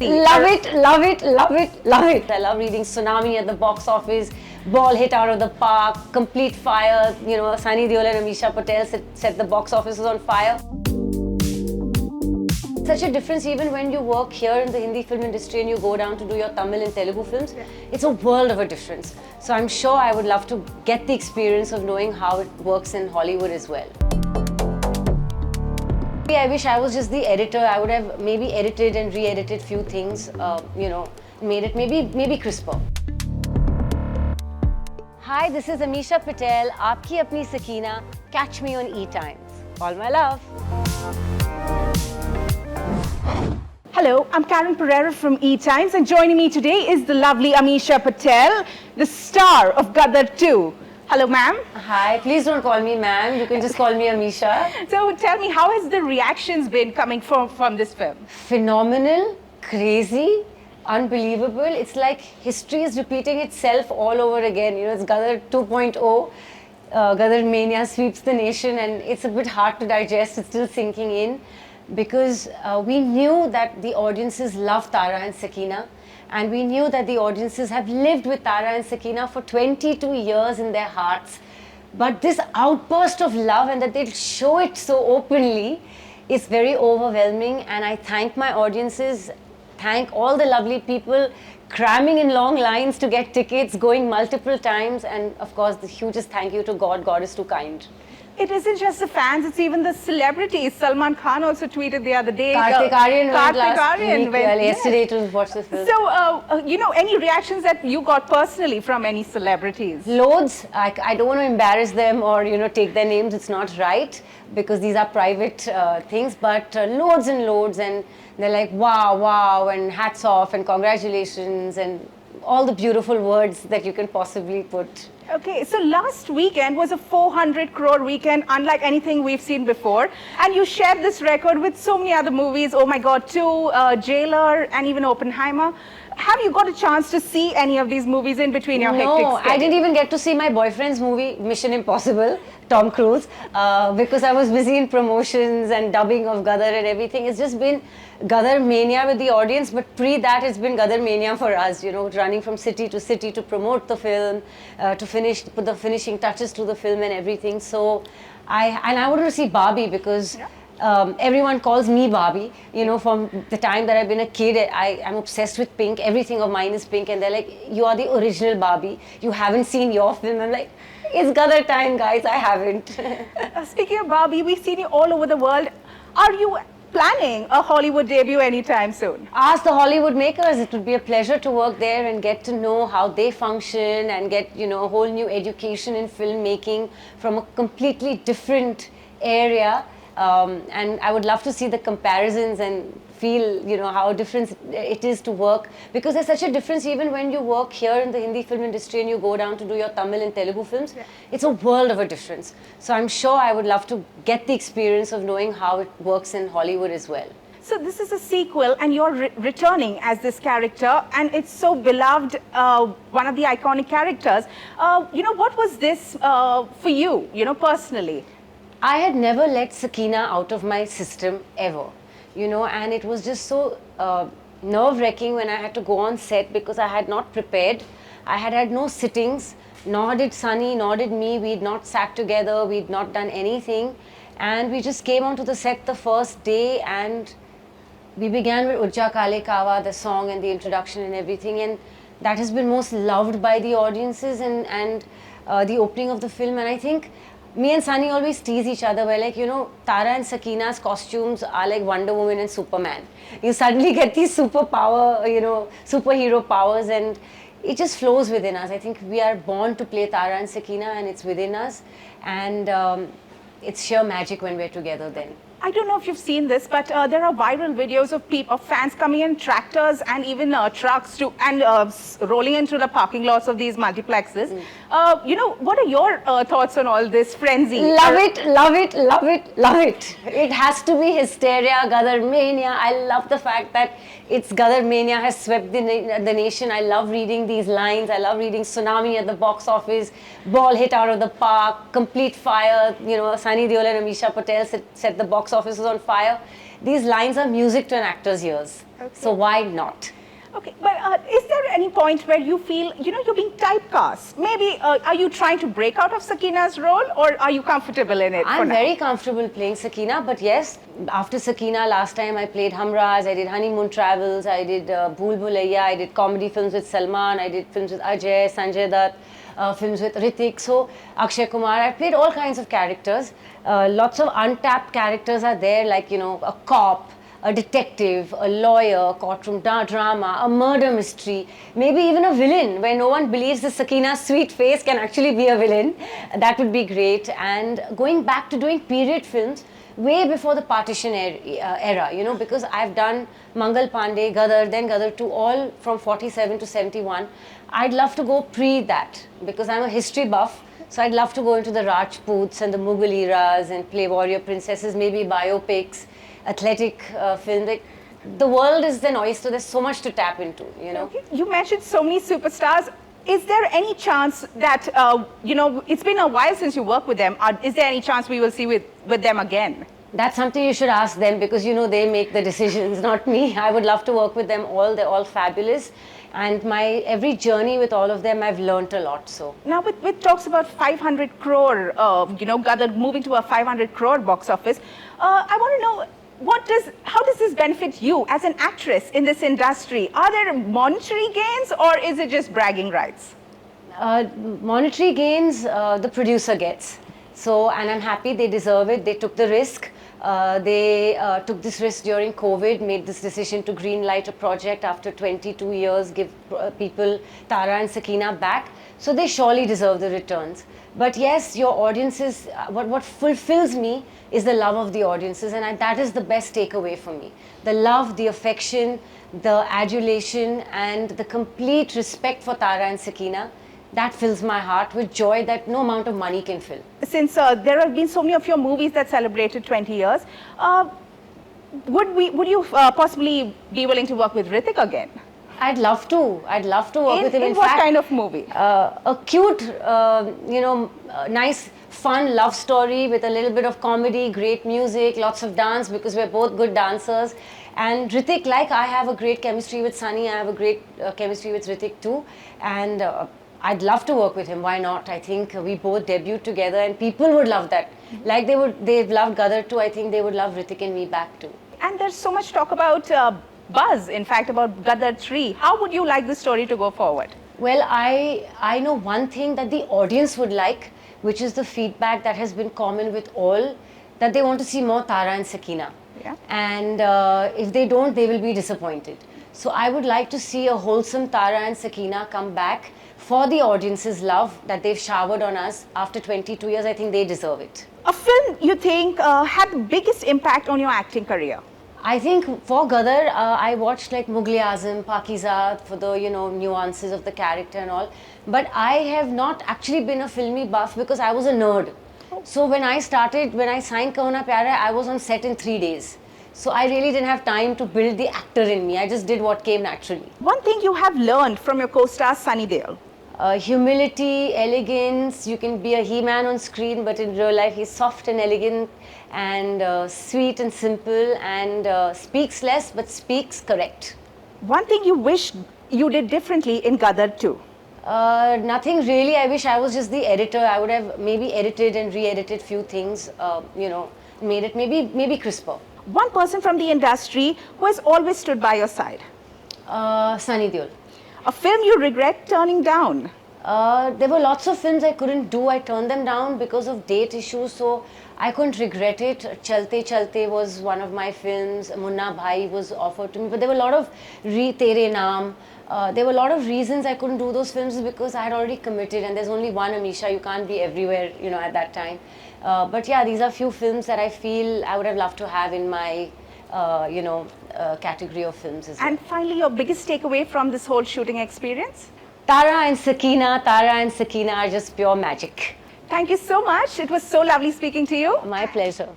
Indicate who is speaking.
Speaker 1: Love it, love it, love it, love it. I love reading Tsunami at the box office, Ball hit out of the park, complete fire. You know, Sunny Deol and Ameesha Patel set the box offices on fire. Such a difference even when you work here in the Hindi film industry and you go down to do your Tamil and Telugu films. Yeah. It's a world of a difference. So I'm sure I would love to get the experience of knowing how it works in Hollywood as well. I wish I was just the editor. I would have maybe edited and re-edited few things, you know, made it maybe crisper. Hi, this is Ameesha Patel, Aapki Apni Sakina. Catch me on ETimes. All my love.
Speaker 2: Hello, I'm Karen Pereira from ETimes, and joining me today is the lovely Ameesha Patel, the star of Gadar 2. Hello, ma'am.
Speaker 1: Hi, please don't call me ma'am. You can just call me Ameesha.
Speaker 2: So tell me, how has the reactions been coming from this film?
Speaker 1: Phenomenal, crazy, unbelievable. It's like history is repeating itself all over again. You know, it's Gadar 2.0. Gadar mania sweeps the nation, and it's a bit hard to digest. It's still sinking in. Because we knew that the audiences love Tara and Sakina, and we knew that the audiences have lived with Tara and Sakina for 22 years in their hearts. But this outburst of love, and that they show it so openly, is very overwhelming. And I thank my audiences, thank all the lovely people cramming in long lines to get tickets, going multiple times, and of course the hugest thank you to God. God is too kind.
Speaker 2: It isn't just the fans, it's even the celebrities. Salman Khan also tweeted the other day.
Speaker 1: Kartik Aaryan went yesterday to watch the film.
Speaker 2: So, you know, any reactions that you got personally from any celebrities?
Speaker 1: Loads. I don't want to embarrass them or, you know, take their names. It's not right because these are private things. But loads and loads, and they're like, wow, wow, and hats off, and congratulations, and all the beautiful words that you can possibly put.
Speaker 2: Okay, so last weekend was a 400 crore weekend, unlike anything we've seen before. And you shared this record with so many other movies, Oh My God 2, Jailer, and even Oppenheimer. Have you got a chance to see any of these movies in between your hectic schedule?
Speaker 1: No, I didn't even get to see my boyfriend's movie, Mission Impossible, Tom Cruise, because I was busy in promotions and dubbing of Gadar and everything. It's just been Gadar mania with the audience, but pre that it's been Gadar mania for us, you know, running from city to promote the film, to put the finishing touches to the film and everything. So I wanted to see Barbie because everyone calls me Barbie, you know, from the time that I've been a kid. I'm obsessed with pink. Everything of mine is pink, and they're like, you are the original Barbie. You haven't seen your film. I'm like, it's Gadar time, guys. I haven't.
Speaker 2: Speaking of Barbie, we've seen you all over the world. Are you planning a Hollywood debut anytime soon?
Speaker 1: Ask the Hollywood makers. It would be a pleasure to work there and get to know how they function and get, you know, a whole new education in filmmaking from a completely different area. And I would love to see the comparisons and feel, you know, how different it is to work, because there's such a difference even when you work here in the Hindi film industry and you go down to do your Tamil and Telugu films. Yeah. It's a world of a difference. So I'm sure I would love to get the experience of knowing how it works in Hollywood as well.
Speaker 2: So this is a sequel, and you're returning as this character, and it's so beloved, one of the iconic characters. You know, what was this for you, you know, personally?
Speaker 1: I had never let Sakina out of my system ever, you know, and it was just so nerve-wracking when I had to go on set because I had not prepared. I had had no sittings, nor did Sunny, nor did me. We'd not sat together, we'd not done anything. And we just came onto the set the first day, and we began with Ujja Kale Kawa, the song and the introduction and everything. And that has been most loved by the audiences and the opening of the film. And I think me and Sunny always tease each other. We're like, you know, Tara and Sakina's costumes are like Wonder Woman and Superman. You suddenly get these superpower, you know, superhero powers, and it just flows within us. I think we are born to play Tara and Sakina, and it's within us. And it's sheer magic when we're together then.
Speaker 2: I don't know if you've seen this, but there are viral videos of fans coming in tractors and even trucks rolling into the parking lots of these multiplexes. You know, what are your thoughts on all this frenzy?
Speaker 1: Love it, love it, love it, love it. It has to be hysteria, Gadar mania. I love the fact that it's Gadar mania has swept the nation. I love reading these lines. I love reading Tsunami at the box office, Ball hit out of the park, complete fire. You know, Sunny Deol and Ameesha Patel set the box offices on fire. these lines are music to an actor's ears.
Speaker 2: Okay.
Speaker 1: So why not?
Speaker 2: Okay, but is there any point where you feel, you're being typecast? Maybe are you trying to break out of Sakina's role, or are you comfortable in it?
Speaker 1: I'm very comfortable playing Sakina, but yes, after Sakina, last time I played Hamraz, I did Honeymoon Travels, I did Bhool Bhulaiya, I did comedy films with Salman, I did films with Ajay, Sanjay Dutt, films with Hrithik, so Akshay Kumar. I played all kinds of characters. Lots of untapped characters are there, like, a cop, a detective, a lawyer, courtroom drama, a murder mystery, maybe even a villain where no one believes that Sakina's sweet face can actually be a villain. That would be great. And going back to doing period films way before the partition era, because I've done Mangal Pandey, Gadar, then Gadar 2, all from 47 to 71. I'd love to go pre that because I'm a history buff. So I'd love to go into the Rajputs and the Mughal eras and play warrior princesses, maybe biopics, athletic film. Like, the world is an oyster. There's so much to tap into,
Speaker 2: Okay. You mentioned so many superstars. Is there any chance that, it's been a while since you worked with them. Is there any chance we will see with them again?
Speaker 1: That's something you should ask them because, they make the decisions, not me. I would love to work with them all. They're all fabulous. And my every journey with all of them, I've learnt a lot. So
Speaker 2: now with talks about 500 crore, Gadar moving to a 500 crore box office, I want to know, how does this benefit you as an actress in this industry? Are there monetary gains, or is it just bragging rights?
Speaker 1: Monetary gains, the producer gets. So, and I'm happy they deserve it. They took the risk. They took this risk during COVID, made this decision to greenlight a project after 22 years, give people Tara and Sakina back. So they surely deserve the returns. But yes, your audiences, what fulfills me is the love of the audiences, and that is the best takeaway for me. The love, the affection, the adulation, and the complete respect for Tara and Sakina. That fills my heart with joy that no amount of money can fill.
Speaker 2: Since there have been so many of your movies that celebrated 20 years, would you possibly be willing to work with Hrithik again?
Speaker 1: I'd love to. I'd love to work with him.
Speaker 2: In what kind of movie?
Speaker 1: A cute, nice, fun love story with a little bit of comedy, great music, lots of dance because we're both good dancers. And Hrithik, like I have a great chemistry with Sunny, I have a great chemistry with Hrithik too. And I'd love to work with him. Why not? I think we both debuted together and people would love that. Like they've loved Gadar too. I think they would love Hrithik and me back too.
Speaker 2: And there's so much talk about buzz, in fact, about Gadar 3. How would you like the story to go forward?
Speaker 1: Well, I know one thing that the audience would like, which is the feedback that has been common with all, that they want to see more Tara and Sakina.
Speaker 2: Yeah.
Speaker 1: And if they don't, they will be disappointed. So I would like to see a wholesome Tara and Sakina come back for the audience's love that they've showered on us after 22 years. I think they deserve it.
Speaker 2: A film you think had the biggest impact on your acting career?
Speaker 1: I think for Gadar, I watched like Mughal-e-Azam, Pakiza for the nuances of the character and all. But I have not actually been a filmy buff because I was a nerd. So when I signed Kaho Na Pyar Hai, I was on set in 3 days. So I really didn't have time to build the actor in me. I just did what came naturally.
Speaker 2: One thing you have learned from your co-star Sunny Deol?
Speaker 1: Humility, elegance. You can be a he-man on screen, but in real life he's soft and elegant and sweet and simple and speaks less but speaks correct.
Speaker 2: One thing you wish you did differently in Gadar 2?
Speaker 1: Nothing really. I wish I was just the editor. I would have maybe edited and re-edited few things, made it maybe crisper.
Speaker 2: One person from the industry who has always stood by your side?
Speaker 1: Sunny Deol.
Speaker 2: A film you regret turning down?
Speaker 1: There were lots of films I couldn't do. I turned them down because of date issues, so I couldn't regret it. Chalte Chalte was one of my films. Munna Bhai was offered to me, but there were a lot of Tere, Naam. There were a lot of reasons I couldn't do those films because I had already committed, and there's only one Ameesha. You can't be everywhere, at that time. But yeah, these are few films that I feel I would have loved to have in my, category of films as well.
Speaker 2: And finally, your biggest takeaway from this whole shooting experience?
Speaker 1: Tara and Sakina are just pure magic.
Speaker 2: Thank you so much. It was so lovely speaking to you.
Speaker 1: My pleasure.